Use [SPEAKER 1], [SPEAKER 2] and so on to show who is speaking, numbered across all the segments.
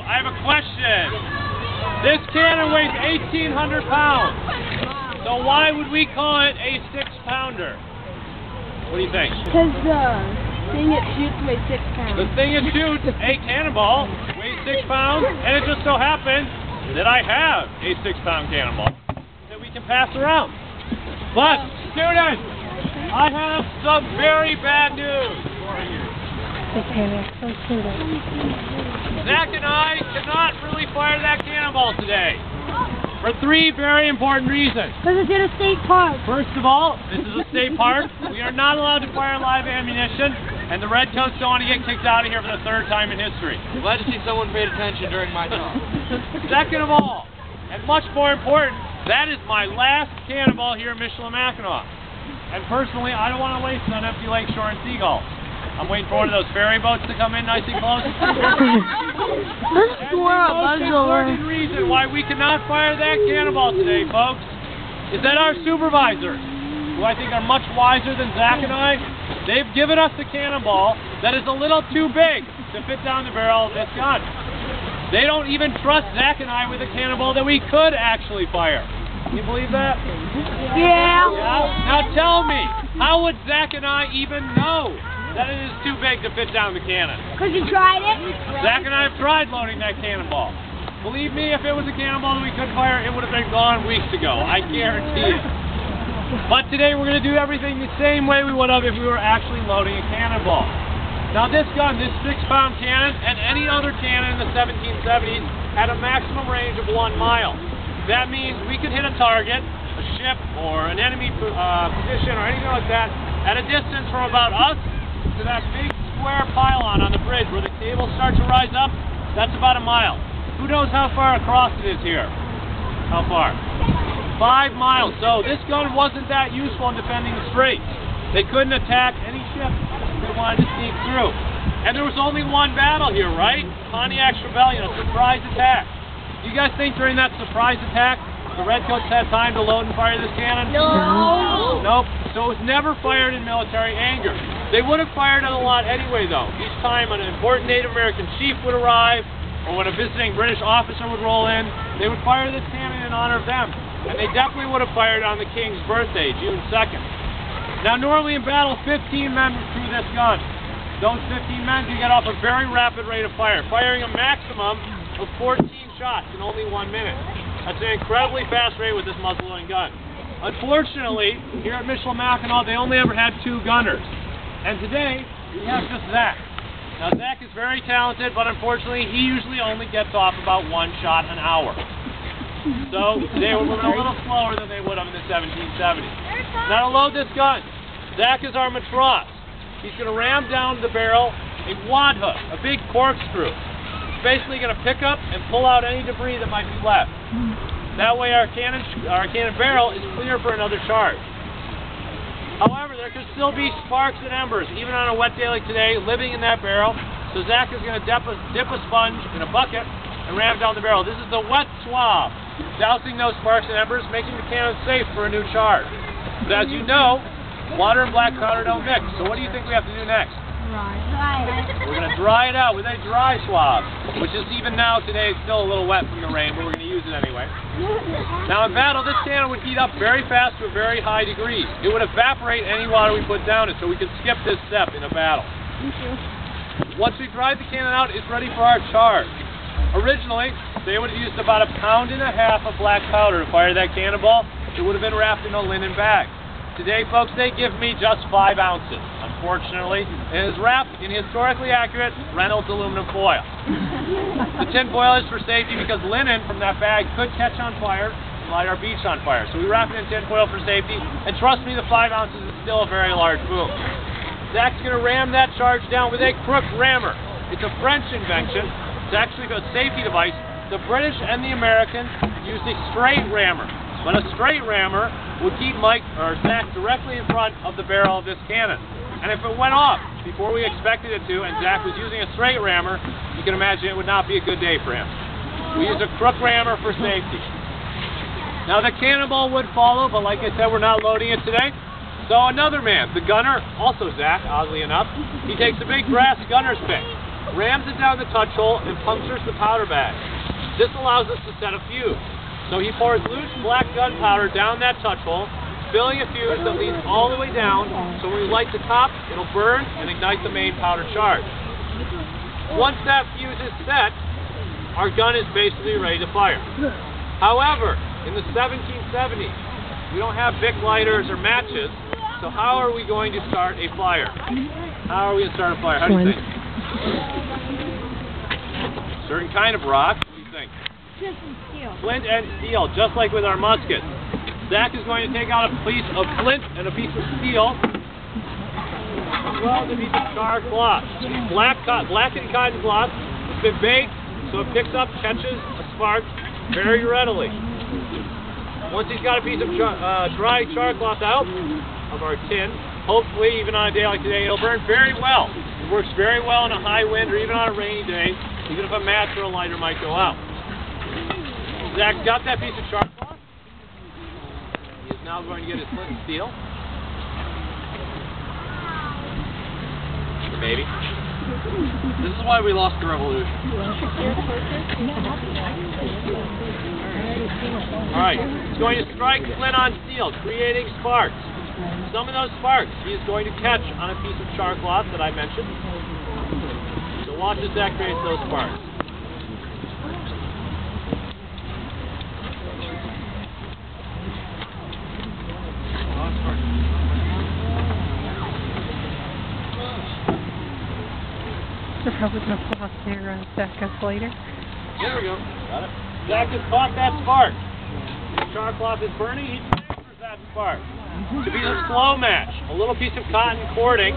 [SPEAKER 1] I have a question. This cannon weighs 1,800 pounds. So why would we call it a 6-pounder? What do you think?
[SPEAKER 2] Because the thing it shoots weighs 6 pounds.
[SPEAKER 1] The thing it shoots, a cannonball, weighs 6 pounds, and it just so happens that I have a 6-pound cannonball that we can pass around. But, students, I have some very bad news for you. Zach and I cannot really fire that cannonball today for 3 very important reasons.
[SPEAKER 2] Because it's in a state park.
[SPEAKER 1] First of all, this is a state park. We are not allowed to fire live ammunition, and the Redcoats don't want to get kicked out of here for the 3rd time in history.
[SPEAKER 3] Glad to see someone paid attention during my talk.
[SPEAKER 1] Second of all, and much more important, that is my last cannonball here in Michilimackinac. And personally, I don't want to waste it on empty lakeshore and seagulls. I'm waiting for one of those ferry boats to come in nice and close.
[SPEAKER 2] Let's score a buzz over.
[SPEAKER 1] The reason why we cannot fire that cannonball today, folks, is that our supervisors, who I think are much wiser than Zach and I, they've given us a cannonball that is a little too big to fit down the barrel of this gun. They don't even trust Zach and I with a cannonball that we could actually fire. Can you believe that?
[SPEAKER 2] Yeah.
[SPEAKER 1] Now tell me, how would Zach and I even know that it is too big to fit down the cannon?
[SPEAKER 2] Because you tried it?
[SPEAKER 1] Zach and I have tried loading that cannonball. Believe me, if it was a cannonball that we could fire, it would have been gone weeks ago. I guarantee it. But today we're going to do everything the same way we would have if we were actually loading a cannonball. Now this gun, this 6-pound cannon, and any other cannon in the 1770s had a maximum range of 1 mile. That means we could hit a target, a ship, or an enemy position, or anything like that, at a distance from about us to that big square pylon on the bridge where the cables start to rise up. That's about 1 mile. Who knows how far across it is here? How far? 5 miles. So this gun wasn't that useful in defending the straits. They couldn't attack any ship if they wanted to sneak through. And there was only one battle here, right? Pontiac's Rebellion, a surprise attack. Do you guys think during that surprise attack the Redcoats had time to load and fire this cannon?
[SPEAKER 2] No.
[SPEAKER 1] Nope. So it was never fired in military anger. They would have fired it a lot anyway, though. Each time an important Native American chief would arrive, or when a visiting British officer would roll in, they would fire this cannon in honor of them. And they definitely would have fired on the King's birthday, June 2nd. Now, normally in battle, 15 men threw this gun. Those 15 men can get off a very rapid rate of fire, firing a maximum of 14 shots in only 1 minute. That's an incredibly fast rate with this muzzle-loading gun. Unfortunately, here at Michilimackinac, they only ever had 2 gunners. And today, we have just Zach. Now, Zach is very talented, but unfortunately, he usually only gets off about 1 shot an hour. So, today we're moving a little slower than they would have in the 1770s. Now, to load this gun, Zach is our matros. He's going to ram down the barrel a wad hook, a big corkscrew. Basically going to pick up and pull out any debris that might be left. That way our cannon barrel is clear for another charge. However, there could still be sparks and embers, even on a wet day like today, living in that barrel. So Zach is going to dip a sponge in a bucket and ram down the barrel. This is the wet swab, dousing those sparks and embers, making the cannon safe for a new charge. But as you know, water and black powder don't mix. So what do you think we have to do next? We're going to dry it out with a dry swab, which is even now today it's still a little wet from the rain, but we're going to use it anyway. Now in battle, this cannon would heat up very fast to a very high degree. It would evaporate any water we put down it, so we could skip this step in a battle. Once we dried the cannon out, it's ready for our charge. Originally, they would have used about 1.5 pounds of black powder to fire that cannonball. It would have been wrapped in a linen bag. Today, folks, they give me just 5 ounces, unfortunately. It is wrapped in historically accurate Reynolds aluminum foil. The tin foil is for safety because linen from that bag could catch on fire and light our beach on fire. So we wrap it in tin foil for safety, and trust me, the 5 ounces is still a very large boom. Zach's going to ram that charge down with a crook rammer. It's a French invention. It's actually a safety device. The British and the Americans used a straight rammer. But a straight rammer would keep Zach directly in front of the barrel of this cannon. And if it went off before we expected it to, and Zach was using a straight rammer, you can imagine it would not be a good day for him. We use a crook rammer for safety. Now the cannonball would follow, but like I said, we're not loading it today. So another man, the gunner, also Zach, oddly enough, he takes a big brass gunner's pick. rams it down the touch hole, and punctures the powder bag. This allows us to set a fuse. So he pours loose black gunpowder down that touch hole, filling a fuse that leads all the way down, so when we light the top, it'll burn and ignite the main powder charge. Once that fuse is set, our gun is basically ready to fire. However, in the 1770s, we don't have Bic lighters or matches, so how are we going to start a fire? How are we going to start a fire? How do you think? Certain kind of rock? What do you think? Flint and steel, just like with our muskets. Zach is going to take out a piece of flint and a piece of steel, as well as a piece of char cloth. Blackened cotton cloth. It's been baked, so it picks up, catches a spark very readily. Once he's got a piece of dry char cloth out of our tin, hopefully even on a day like today, it'll burn very well. It works very well in a high wind or even on a rainy day, even if a match or a lighter might go out. Zach's got that piece of char cloth. He is now going to get his flint and steel. Maybe.
[SPEAKER 3] This is why we lost the revolution.
[SPEAKER 1] Alright, he's going to strike flint on steel, creating sparks. Some of those sparks he is going to catch on a piece of char cloth that I mentioned. So watch as Zach creates those sparks.
[SPEAKER 4] They're probably going to floss there and stack us later.
[SPEAKER 1] There we go. Got it. Zach has caught that spark. The char cloth is burning. He transfers that spark. To be a slow match, a little piece of cotton cording.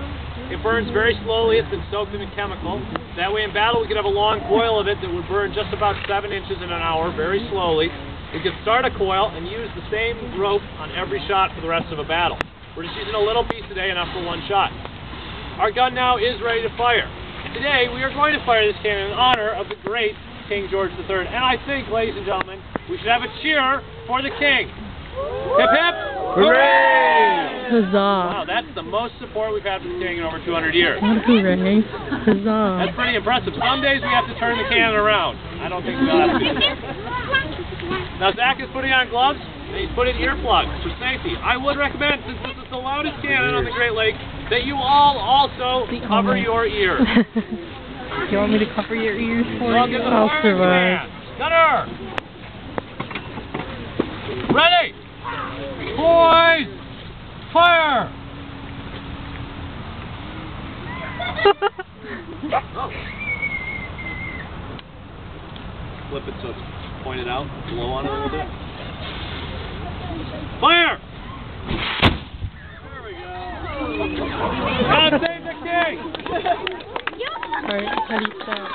[SPEAKER 1] It burns very slowly. It's been soaked in a chemical. That way in battle we could have a long coil of it that would burn just about 7 inches in an hour, very slowly. We could start a coil and use the same rope on every shot for the rest of a battle. We're just using a little piece today, enough for one shot. Our gun now is ready to fire. Today, we are going to fire this cannon in honor of the great King George III. And I think, ladies and gentlemen, we should have a cheer for the King. Hip hip! Hooray!
[SPEAKER 4] Huzzah!
[SPEAKER 1] Wow, that's the most support we've had for the King in over 200 years.
[SPEAKER 4] Not hooray. Huzzah.
[SPEAKER 1] That's pretty impressive. Some days we have to turn the cannon around. I don't think we'll have to. Now, Zach is putting on gloves, and he's putting earplugs for safety. I would recommend, since this is the loudest cannon on the Great Lakes, that you all also cover your ears.
[SPEAKER 4] You want me to cover your ears for you?
[SPEAKER 1] I'll
[SPEAKER 4] survive.
[SPEAKER 1] Gunner! Ready! Boys! Fire! Flip it so it's pointed out, blow on it a little bit. Fire! There we go. God save the King!
[SPEAKER 4] Alright, how do you stop?